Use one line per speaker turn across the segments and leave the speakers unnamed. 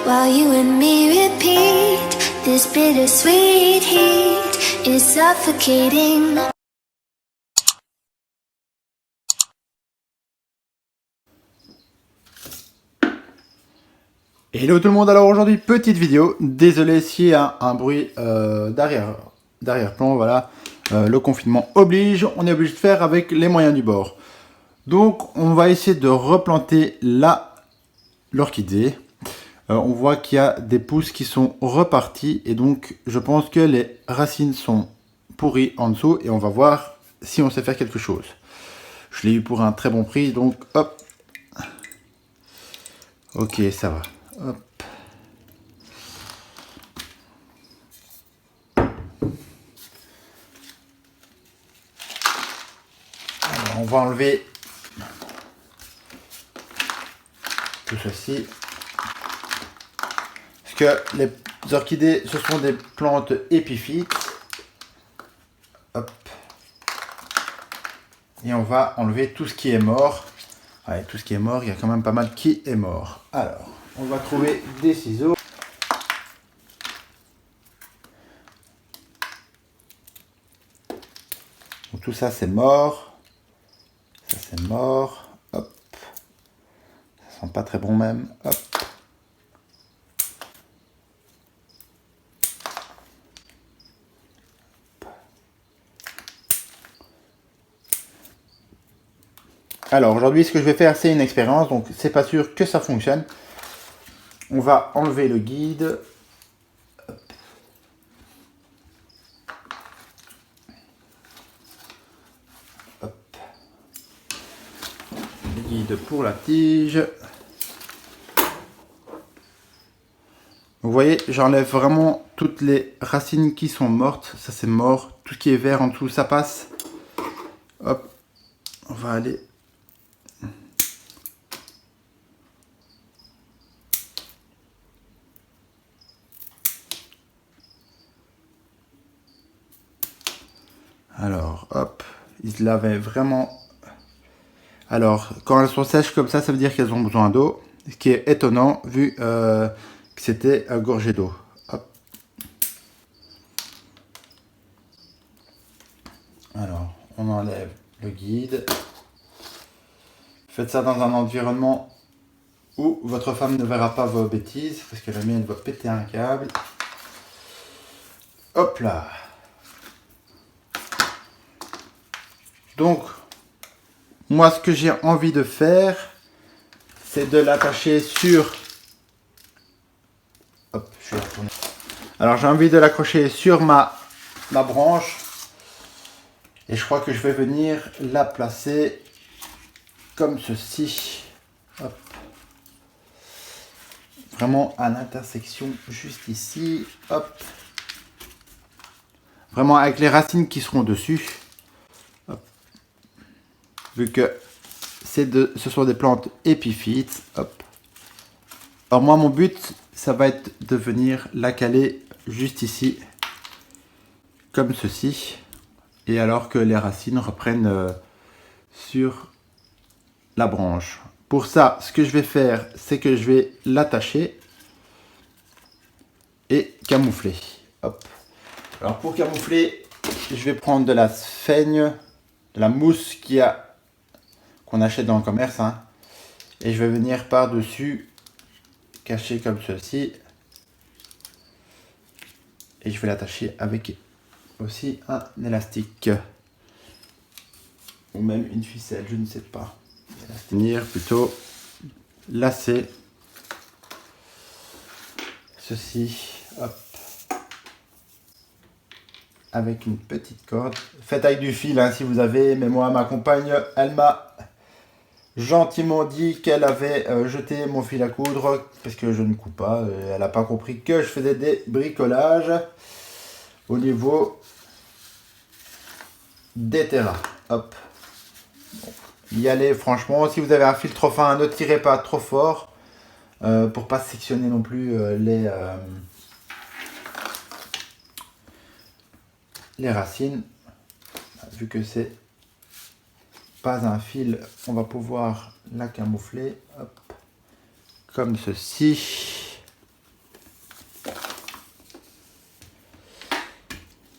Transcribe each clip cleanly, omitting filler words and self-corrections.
while you and me repeat. This bittersweet heat is suffocating.
Hello tout le monde, alors aujourd'hui petite vidéo, désolé s'il y a un bruit d'arrière-plan, voilà, le confinement oblige, on est obligé de faire avec les moyens du bord. Donc on va essayer de replanter l'orchidée. On voit qu'il y a des pousses qui sont reparties et donc je pense que les racines sont pourries en dessous et on va voir si on sait faire quelque chose. Je l'ai eu pour un très bon prix, donc hop. Ok, ça va. Hop. Alors, on va enlever tout ceci. Parce que les orchidées, ce sont des plantes épiphytes. Hop. Et on va enlever tout ce qui est mort. Ouais, tout ce qui est mort, il y a quand même pas mal qui est mort. Alors, on va trouver des ciseaux. Donc, tout ça c'est mort. Ça c'est mort. Hop. Ça sent pas très bon même. Hop. Alors aujourd'hui ce que je vais faire c'est une expérience, donc c'est pas sûr que ça fonctionne. On va enlever le guide. Hop. Hop. Le guide pour la tige. Vous voyez, j'enlève vraiment toutes les racines qui sont mortes. Ça c'est mort. Tout ce qui est vert en dessous ça passe. Hop. On va aller. Alors, hop, ils l'avaient vraiment... Alors, quand elles sont sèches comme ça veut dire qu'elles ont besoin d'eau. Ce qui est étonnant, vu que c'était gorgé d'eau. Hop. Alors, on enlève le guide. Faites ça dans un environnement où votre femme ne verra pas vos bêtises, parce que la mienne va péter un câble. Hop là. Donc, moi ce que j'ai envie de faire, c'est de l'attacher sur... Hop, je vais retourner. Alors j'ai envie de l'accrocher sur ma branche. Et je crois que je vais venir la placer comme ceci. Hop. Vraiment à l'intersection juste ici. Hop. Vraiment avec les racines qui seront dessus. Hop. Vu que ce sont des plantes épiphytes. Hop. Alors moi mon but ça va être de venir la caler juste ici. Comme ceci. Et alors que les racines reprennent sur la branche. Pour ça, ce que je vais faire, c'est que je vais l'attacher et camoufler. Hop. Alors pour camoufler, je vais prendre de la sphaigne, de la mousse qu'on achète dans le commerce, hein, et je vais venir par-dessus cacher comme ceci. Et je vais l'attacher avec aussi un élastique. Ou même une ficelle, je ne sais pas. Venir plutôt lacer ceci, hop, avec une petite corde. Faites avec du fil hein, si vous avez, mais moi ma compagne, elle m'a gentiment dit qu'elle avait jeté mon fil à coudre parce que je ne couds pas. Elle n'a pas compris que je faisais des bricolages au niveau des terrains. Hop. Y aller franchement, si vous avez un fil trop fin, ne tirez pas trop fort pour pas sectionner non plus les racines. Vu que c'est pas un fil, on va pouvoir la camoufler. Hop. Comme ceci.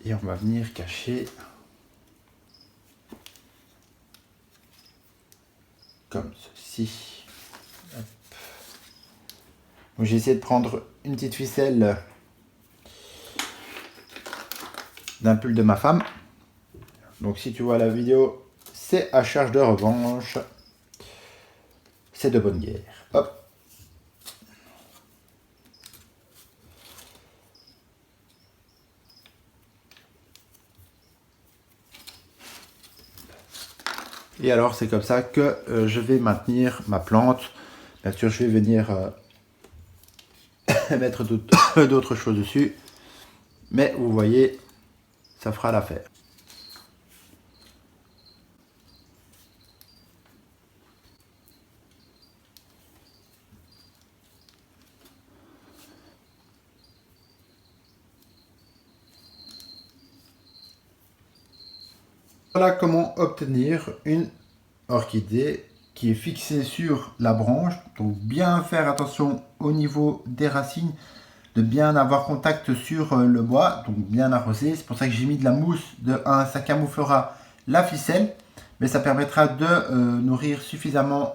Et on va venir cacher comme ceci. Hop. Donc j'ai essayé de prendre une petite ficelle d'un pull de ma femme. Donc si tu vois la vidéo, c'est à charge de revanche. C'est de bonne guerre. Hop. Et alors c'est comme ça que je vais maintenir ma plante. Bien sûr je vais venir mettre d'autres choses dessus. Mais vous voyez, ça fera l'affaire. Voilà comment obtenir une orchidée qui est fixée sur la branche. Donc bien faire attention au niveau des racines, de bien avoir contact sur le bois, donc bien arroser. C'est pour ça que j'ai mis de la mousse. De 1, ça camouflera la ficelle, mais ça permettra de nourrir suffisamment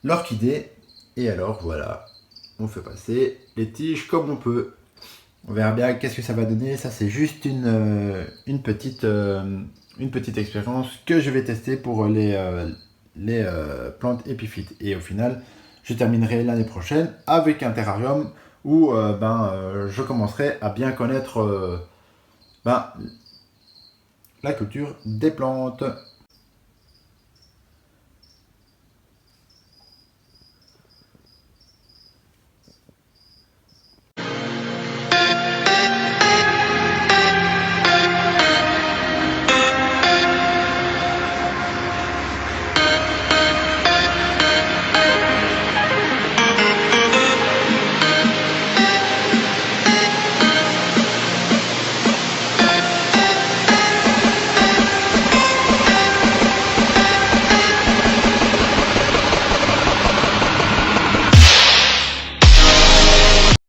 l'orchidée. Et alors voilà, on fait passer les tiges comme on peut. On verra bien qu'est-ce que ça va donner. Ça c'est juste une petite expérience que je vais tester pour les plantes épiphytes. Et au final, je terminerai l'année prochaine avec un terrarium où je commencerai à bien connaître la culture des plantes.